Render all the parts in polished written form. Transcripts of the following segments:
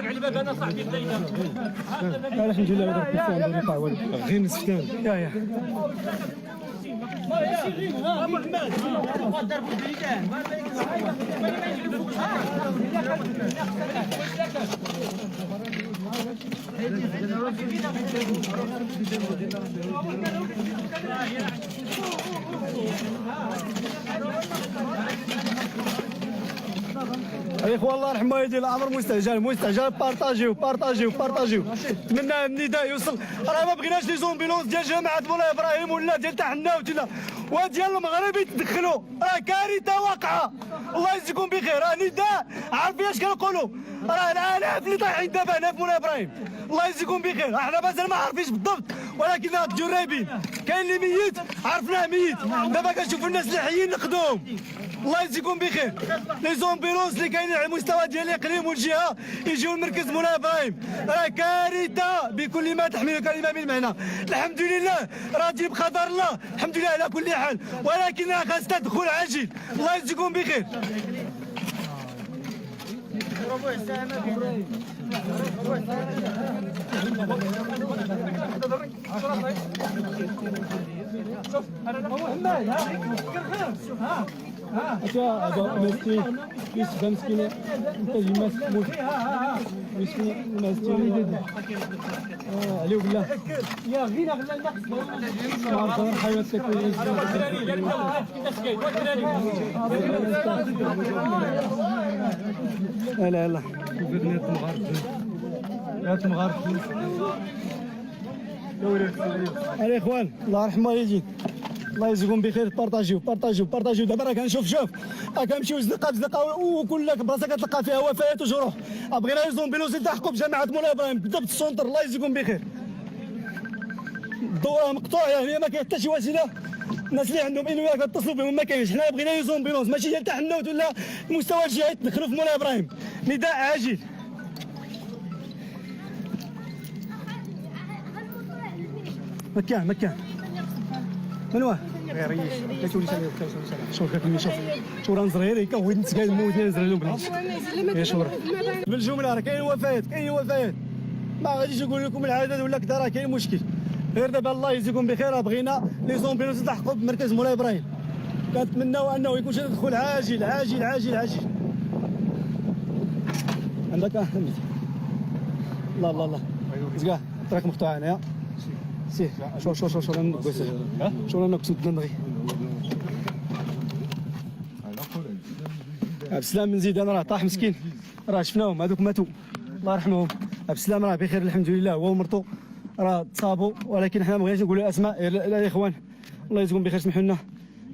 طرق على الباب انا صاحبي الليله. الحمد لله غير نستان يا الاخوان الله يرحم والدي الامر مستعجل بارطاجيو نتمنى النداء يوصل. راه ما بغيناش لي زومبيلونس ديال جماعه مولاي ابراهيم ولا ديال تحناوت وديال المغرب يتدخلوا. راه كارثه واقعه، الله يجزيكم بخير. راه نداء عارفين اش كنقولوا، راه الالاف اللي طايحين دابا هنا في مولاي ابراهيم، الله يجزيكم بخير. احنا مازال ما عارفينش بالضبط، ولكن هاد جرابين كاين اللي ميت عرفناه ميت، دابا كنشوفوا الناس اللي حيين نقدوهم، الله يجزيكم بخير. لي زومبيلونس اللي كاينين على المستوى ديال الاقليم والجهه يجيو المركز مولاي ابراهيم، راه كارثه بكل ما تحمل كلمه من معنى. الحمد لله راضي بقدر الله، الحمد لله على كل حال، ولكن خاص تدخل عاجل، الله يجزيكم بخير. شوف انا هذا مسكين يوسف مسكين انت اللي ماسك موت يوسف مسكين عليه بالله يا غينا غلا النقص ما حياتك لا لا بنات مغارب يا اخوان الله يرحم والديك، الله يجزيكم بخير. بارطاجيو دابا راه كنشوف راه كنمشيو زنقه وكل بلاصه كتلقى فيها وفيات وجروح. بغينا يزومبيلوز يلتحقوا بجماعه مولاي ابراهيم بالضبط السونتر، الله يجزيكم بخير. الضوء مقطوع يعني ما كاين حتى شي وسيله، الناس اللي عندهم انويه كتصلوا بهم ما كاينش. حنا بغينا يزومبيلوز ماشي ديال تحنوت ولا المستوى الجهوي يتدخلوا في مولاي ابراهيم، نداء عاجل. مكان من واه غيريش كتولي شوف شوف راه صغير هكا هو نتسقال موتنا نزرع لهم بالعرش يا شورا. بالجمله راه كاين وفيات ما غاديش نقول لكم العدد ولا كذا، راه كاين مشكل. غير دابا الله يجزيكم بخير بغينا لي زومبيلوز يلتحقوا بمركز مولاي ابراهيم، كنتمناو انه يكون شي تدخل عاجل. عندك الله زكاه الطريق مقطوعه هنايا سي شو انا نقص شو انا نقص الدنغي عبد السلام من زيدان راه طاح مسكين، راه شفناهم هذوك ماتوا الله يرحمهم. عبد السلام راه بخير الحمد لله، هو ومرته راه تصابوا، ولكن حنا ما بغيناش نقولوا الاسماء. لا يا اخوان الله يجزيكم بخير سمحوا لنا، ما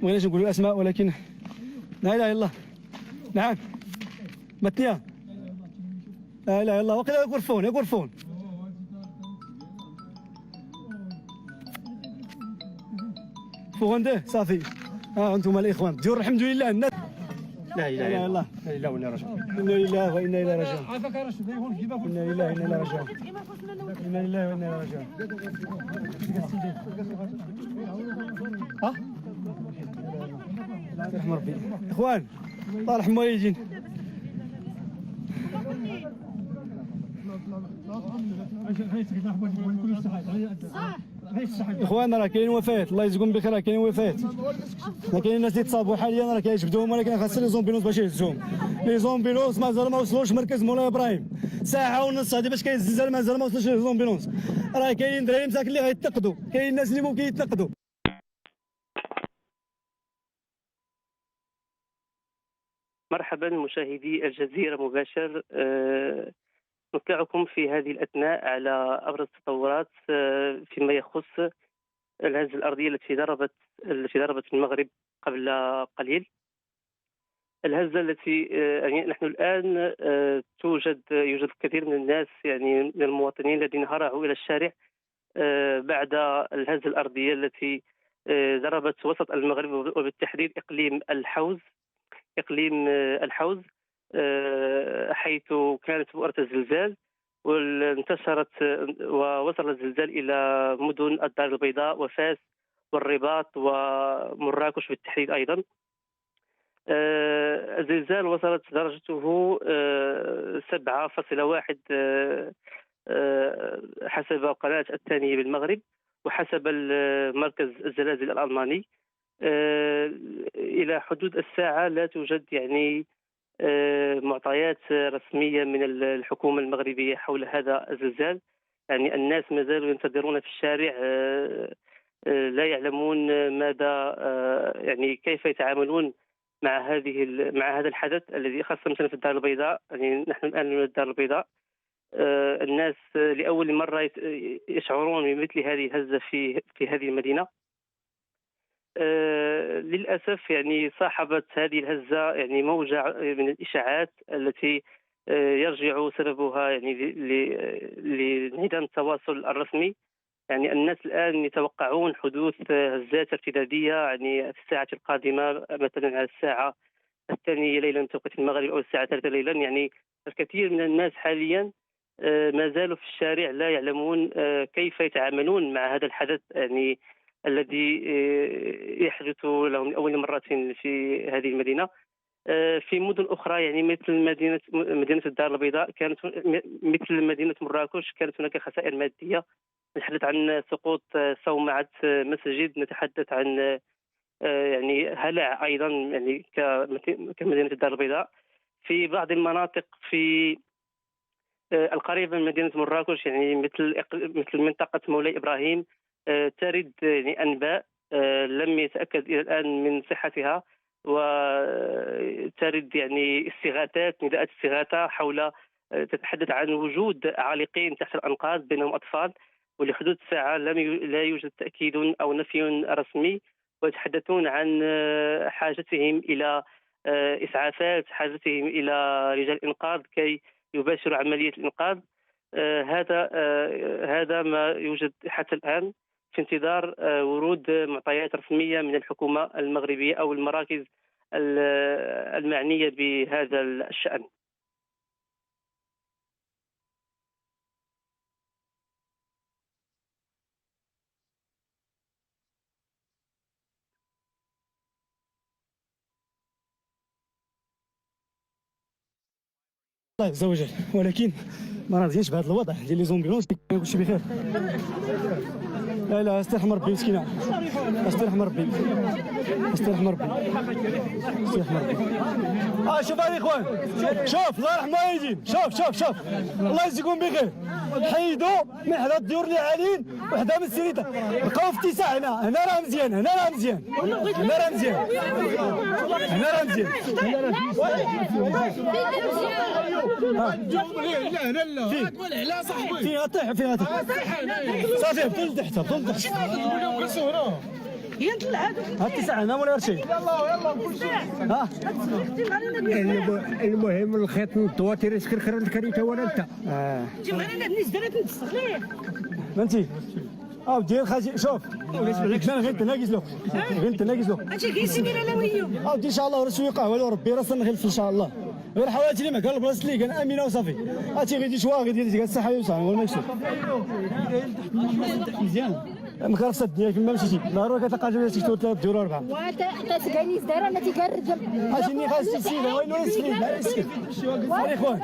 بغيناش نقولوا الاسماء، ولكن لا اله الا الله. نعم متنيه لا اله الا الله. وقيلا يغرفون فوغنده صافي. انتم الاخوان ديور الحمد لله الناس. لا اله الا الله انا لله وانا اليه راجعون. انا لله وانا اليه راجعون. انا لله وانا اليه راجعون. ها يرحم ربي اخوان الله يرحم والدين. اخوانا راه كاين وفاه، الله يجزيكم بخير، راه كاين وفاه، ما كاين الناس اللي تصابوا حاليا راه كيجبدوهم، ولكن خاص لي زومبيلوس باش يهزوهم. لي زومبيلوس مازال ما وصلوش مركز مولاي ابراهيم، ساعه ونص هذه باش كاين الزلزال مازال ما وصلوش لي زومبيلوس. راه كاين دراري مساكن اللي غيتنقدوا، كاين الناس اللي ممكن يتنقدوا. مرحبا مشاهدي الجزيرة مباشر. نطلعكم في هذه الأثناء على أبرز التطورات فيما يخص الهزة الأرضية التي ضربت المغرب قبل قليل. الهزة التي يعني نحن الآن يوجد الكثير من الناس، يعني من المواطنين الذين هرعوا إلى الشارع بعد الهزة الأرضية التي ضربت وسط المغرب وبالتحديد إقليم الحوز، حيث كانت بؤرة الزلزال وانتشرت ووصل الزلزال إلى مدن الدار البيضاء وفاس والرباط ومراكش بالتحديد أيضا. الزلزال وصلت درجته 7.1 حسب قناة الثانية بالمغرب، وحسب مركز الزلازل الألماني إلى حدود الساعة لا توجد يعني معطيات رسمية من الحكومة المغربية حول هذا الزلزال. يعني الناس ما زالوا ينتظرون في الشارع، لا يعلمون ماذا يعني كيف يتعاملون مع هذا الحدث الذي خاصة مثلا في الدار البيضاء. يعني نحن الآن من الدار البيضاء، الناس لأول مرة يشعرون بمثل هذه الهزة في هذه المدينة. للأسف يعني صاحبت هذه الهزة يعني موجة من الإشاعات التي يرجع سببها يعني لانعدام التواصل الرسمي. يعني الناس الآن يتوقعون حدوث هزات ارتدادية يعني في الساعة القادمة، مثلا على الساعة 2 ليلا توقيت المغرب أو الساعة 3 ليلا. يعني الكثير من الناس حاليا ما زالوا في الشارع لا يعلمون كيف يتعاملون مع هذا الحدث يعني الذي يحدث لهم لأول مرة في هذه المدينة. في مدن أخرى يعني مثل مدينة الدار البيضاء كانت مثل مدينة مراكش كانت هناك خسائر مادية. نتحدث عن سقوط صومعة مسجد، نتحدث عن يعني هلع أيضا يعني كمدينة الدار البيضاء. في بعض المناطق في القريبة من مدينة مراكش يعني مثل منطقة مولاي إبراهيم ترد يعني أنباء لم يتأكد إلى الآن من صحتها، وترد يعني استغاثات، نداءات استغاثة حول تتحدث عن وجود عالقين تحت الأنقاض بينهم أطفال، ولحدود ساعة لا يوجد تأكيد أو نفي رسمي، ويتحدثون عن حاجتهم إلى إسعافات، حاجتهم إلى رجال إنقاذ كي يباشروا عملية الإنقاذ. هذا ما يوجد حتى الآن، في انتظار ورود معطيات رسمية من الحكومة المغربية أو المراكز المعنية بهذا الشأن. الله عز وجل، ولكن ما راضيينش بهذا الوضع ديال لي زومبيلونس. كلشي بخير. لا لا استرحم ربي مسكينه، استرحم ربي، استرحم ربي، استرحم ربي. شوف هذه اخوان، شوف الله يرحم الوالدين، شوف الله يجزيكم بخير. حيدوا من حدا الديور اللي عاليين وحدا من السريده، بقاو في اتساع. هنا راه مزيان، هنا راه مزيان، هنا راه مزيان، هنا راه مزيان. لا لا لا فين صاحبي، فين طيح، فين طيح صافي، بطل تحت، بطل تحت. هاد التسعة هنا ولا شيء. المهم الخيط الطواتير يسكر الكريته ولا انت. فهمتي؟ دير خاجي شوف غير تناقص له، غير تناقص له. هادشي كيسيني انا وياهم. ان شاء الله ورسوي قهوه لربي راه نغلف ان شاء الله. غير حوالي لي مكان البلاصه اللي كان امينه وصافي. هاتي غير شوا غير الصحه يوسع ولا ما يكسب. مزيان. مكرفصه الدنيا كما مشيتي ضروري كتلقى جوج تكتب 3 ديور 4. وعطات كانيس دايره التي كنرجل. اجيني خاص السيده وين ولا السيده؟ لا اسكت. اخوان